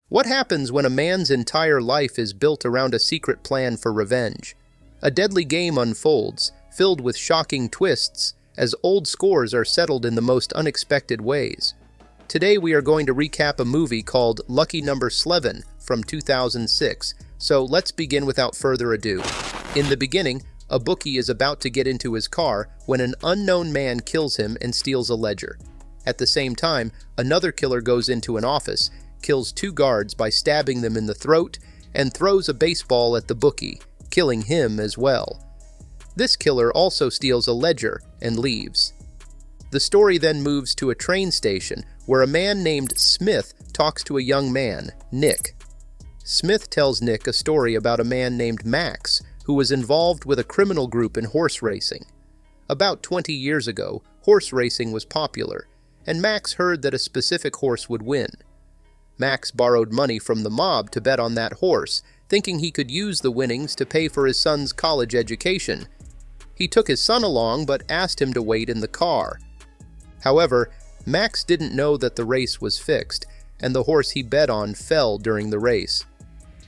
What happens when a man's entire life is built around a secret plan for revenge? A deadly game unfolds, filled with shocking twists, as old scores are settled in the most unexpected ways. Today we are going to recap a movie called Lucky Number Slevin from 2006, so let's begin without further ado. In the beginning, a bookie is about to get into his car when an unknown man kills him and steals a ledger. At the same time, another killer goes into an office, kills two guards by stabbing them in the throat, and throws a baseball at the bookie, killing him as well. This killer also steals a ledger and leaves. The story then moves to a train station where a man named Smith talks to a young man, Nick. Smith tells Nick a story about a man named Max who was involved with a criminal group in horse racing. About 20 years ago, horse racing was popular, and Max heard that a specific horse would win. Max borrowed money from the mob to bet on that horse, thinking he could use the winnings to pay for his son's college education. He took his son along but asked him to wait in the car. However, Max didn't know that the race was fixed, and the horse he bet on fell during the race.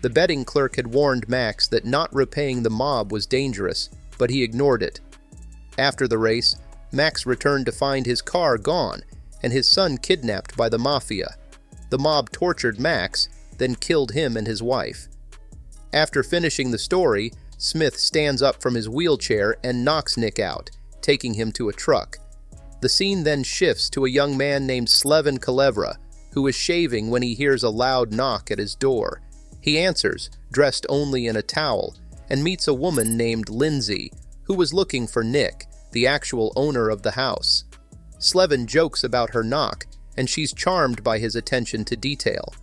The betting clerk had warned Max that not repaying the mob was dangerous, but he ignored it. After the race, Max returned to find his car gone and his son kidnapped by the mafia. The mob tortured Max, then killed him and his wife. After finishing the story, Smith stands up from his wheelchair and knocks Nick out, taking him to a truck. The scene then shifts to a young man named Slevin Kalevra, who is shaving when he hears a loud knock at his door. He answers, dressed only in a towel, and meets a woman named Lindsay, who was looking for Nick, the actual owner of the house. Slevin jokes about her knock, and she's charmed by his attention to detail.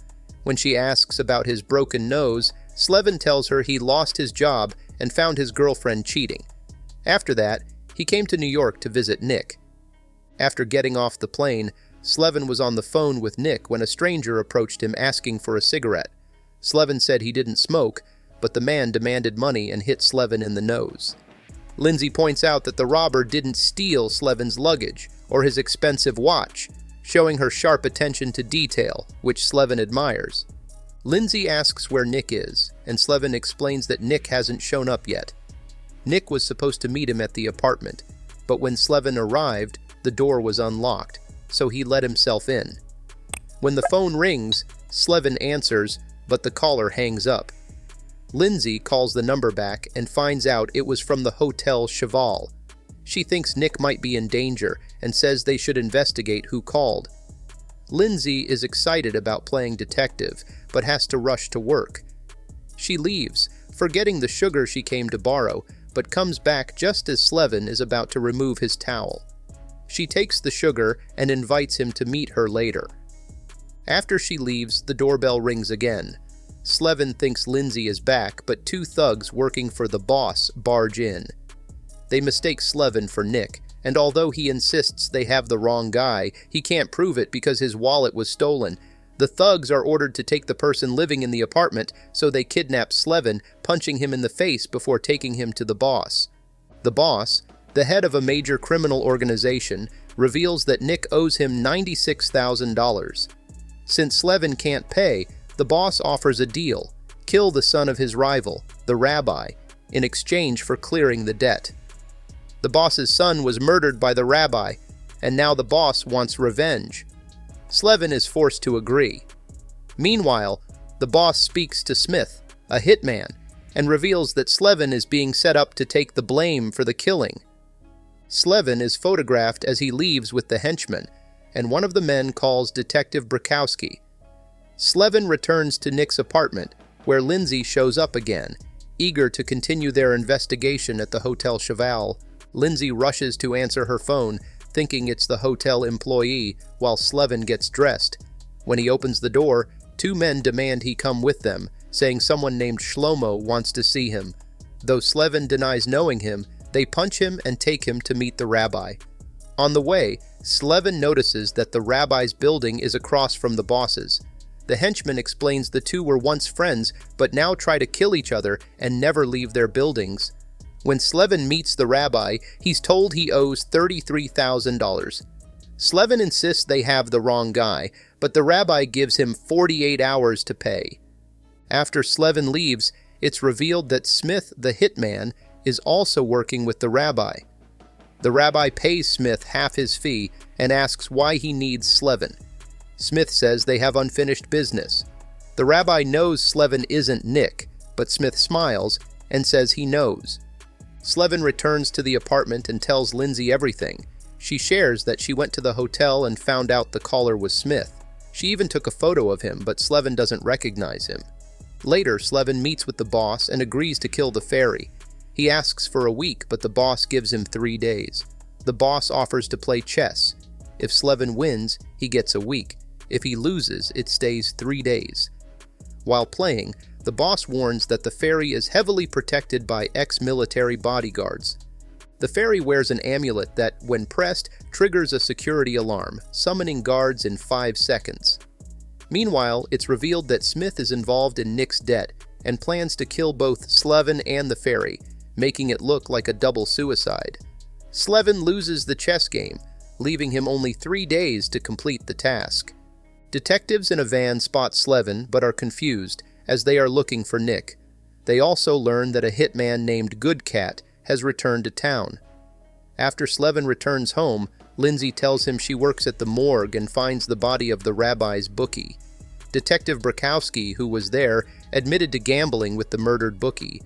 When she asks about his broken nose, Slevin tells her he lost his job and found his girlfriend cheating. After that, he came to New York to visit Nick. After getting off the plane, Slevin was on the phone with Nick when a stranger approached him asking for a cigarette. Slevin said he didn't smoke, but the man demanded money and hit Slevin in the nose. Lindsay points out that the robber didn't steal Slevin's luggage or his expensive watch, showing her sharp attention to detail, which Slevin admires. Lindsay asks where Nick is, and Slevin explains that Nick hasn't shown up yet. Nick was supposed to meet him at the apartment, but when Slevin arrived, the door was unlocked, so he let himself in. When the phone rings, Slevin answers, but the caller hangs up. Lindsay calls the number back and finds out it was from the Hotel Cheval. She thinks Nick might be in danger and says they should investigate who called. Lindsay is excited about playing detective, but has to rush to work. She leaves, forgetting the sugar she came to borrow, but comes back just as Slevin is about to remove his towel. She takes the sugar and invites him to meet her later. After she leaves, the doorbell rings again. Slevin thinks Lindsay is back, but two thugs working for the boss barge in. They mistake Slevin for Nick, and although he insists they have the wrong guy, he can't prove it because his wallet was stolen. The thugs are ordered to take the person living in the apartment, so they kidnap Slevin, punching him in the face before taking him to the boss. The boss, the head of a major criminal organization, reveals that Nick owes him $96,000. Since Slevin can't pay, the boss offers a deal: kill the son of his rival, the rabbi, in exchange for clearing the debt. The boss's son was murdered by the rabbi, and now the boss wants revenge. Slevin is forced to agree. Meanwhile, the boss speaks to Smith, a hitman, and reveals that Slevin is being set up to take the blame for the killing. Slevin is photographed as he leaves with the henchman, and one of the men calls Detective Brakowski. Slevin returns to Nick's apartment, where Lindsay shows up again, eager to continue their investigation at the Hotel Cheval. Lindsay rushes to answer her phone, thinking it's the hotel employee, while Slevin gets dressed. When he opens the door, two men demand he come with them, saying someone named Shlomo wants to see him. Though Slevin denies knowing him, they punch him and take him to meet the rabbi. On the way, Slevin notices that the rabbi's building is across from the boss's. The henchman explains the two were once friends, but now try to kill each other and never leave their buildings. When Slevin meets the rabbi, he's told he owes $33,000. Slevin insists they have the wrong guy, but the rabbi gives him 48 hours to pay. After Slevin leaves, it's revealed that Smith, the hitman, is also working with the rabbi. The rabbi pays Smith half his fee and asks why he needs Slevin. Smith says they have unfinished business. The rabbi knows Slevin isn't Nick, but Smith smiles and says he knows. Slevin returns to the apartment and tells Lindsay everything. She shares that she went to the hotel and found out the caller was Smith. She even took a photo of him, but Slevin doesn't recognize him. Later, Slevin meets with the boss and agrees to kill the fairy. He asks for a week, but the boss gives him 3 days. The boss offers to play chess. If Slevin wins, he gets a week. If he loses, it stays 3 days. While playing, the boss warns that the fairy is heavily protected by ex-military bodyguards. The fairy wears an amulet that, when pressed, triggers a security alarm, summoning guards in 5 seconds. Meanwhile, it's revealed that Smith is involved in Nick's debt and plans to kill both Slevin and the fairy, making it look like a double suicide. Slevin loses the chess game, leaving him only 3 days to complete the task. Detectives in a van spot Slevin but are confused, as they are looking for Nick. They also learn that a hitman named Good Cat has returned to town. After Slevin returns home, Lindsay tells him she works at the morgue and finds the body of the rabbi's bookie. Detective Brakowski, who was there, admitted to gambling with the murdered bookie.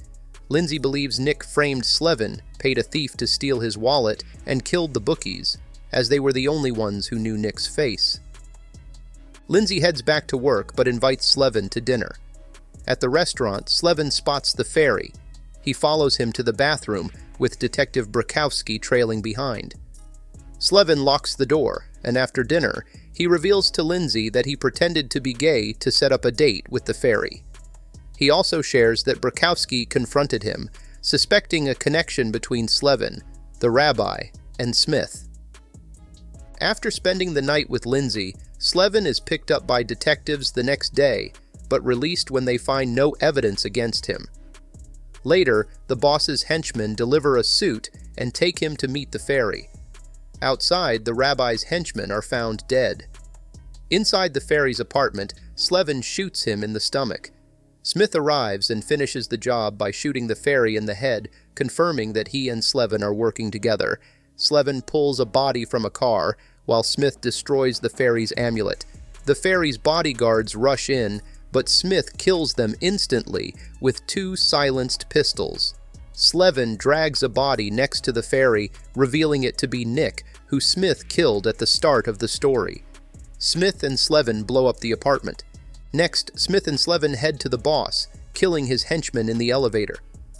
Lindsay believes Nick framed Slevin, paid a thief to steal his wallet, and killed the bookies, as they were the only ones who knew Nick's face. Lindsay heads back to work but invites Slevin to dinner. At the restaurant, Slevin spots the fairy. He follows him to the bathroom, with Detective Brakowski trailing behind. Slevin locks the door, and after dinner, he reveals to Lindsay that he pretended to be gay to set up a date with the fairy. He also shares that Brakowski confronted him, suspecting a connection between Slevin, the rabbi, and Smith. After spending the night with Lindsay, Slevin is picked up by detectives the next day, but released when they find no evidence against him. Later, the boss's henchmen deliver a suit and take him to meet the fairy. Outside, the rabbi's henchmen are found dead. Inside the fairy's apartment, Slevin shoots him in the stomach. Smith arrives and finishes the job by shooting the fairy in the head, confirming that he and Slevin are working together. Slevin pulls a body from a car, while Smith destroys the fairy's amulet. The fairy's bodyguards rush in, but Smith kills them instantly with 2 silenced pistols. Slevin drags a body next to the fairy, revealing it to be Nick, who Smith killed at the start of the story. Smith and Slevin blow up the apartment. Next, Smith and Slevin head to the boss, killing his henchmen in the elevator.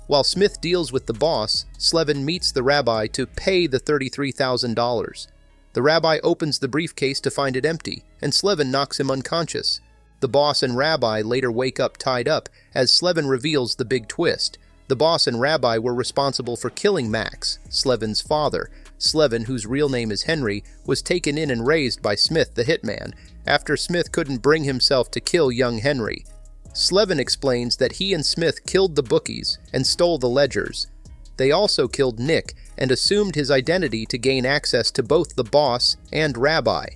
While Smith deals with the boss, Slevin meets the rabbi to pay the $33,000. The rabbi opens the briefcase to find it empty, and Slevin knocks him unconscious. The boss and rabbi later wake up tied up, as Slevin reveals the big twist. The boss and rabbi were responsible for killing Max, Slevin's father. Slevin, whose real name is Henry, was taken in and raised by Smith, the hitman, after Smith couldn't bring himself to kill young Henry. Slevin explains that he and Smith killed the bookies and stole the ledgers. They also killed Nick and assumed his identity to gain access to both the boss and rabbi.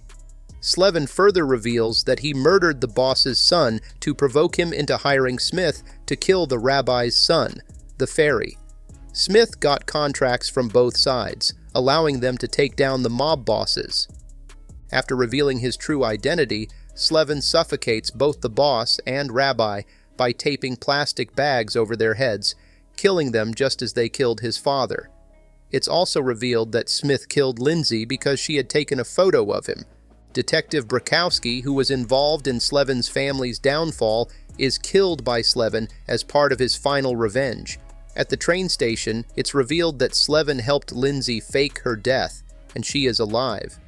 Slevin further reveals that he murdered the boss's son to provoke him into hiring Smith to kill the rabbi's son, the fairy. Smith got contracts from both sides, allowing them to take down the mob bosses. After revealing his true identity, Slevin suffocates both the boss and rabbi by taping plastic bags over their heads, killing them just as they killed his father. It's also revealed that Smith killed Lindsay because she had taken a photo of him. Detective Brakowski, who was involved in Slevin's family's downfall, is killed by Slevin as part of his final revenge. At the train station, it's revealed that Slevin helped Lindsay fake her death, and she is alive.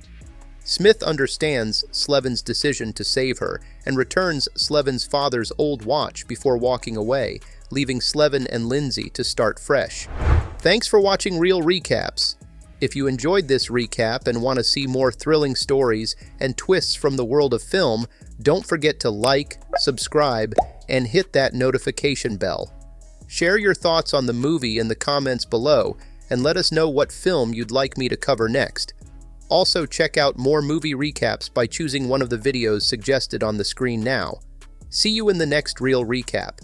Smith understands Slevin's decision to save her, and returns Slevin's father's old watch before walking away, leaving Slevin and Lindsay to start fresh. Thanks for watching Real Recaps. If you enjoyed this recap and want to see more thrilling stories and twists from the world of film, don't forget to like, subscribe, and hit that notification bell. Share your thoughts on the movie in the comments below, and let us know what film you'd like me to cover next. Also, check out more movie recaps by choosing one of the videos suggested on the screen now. See you in the next Reel Recap.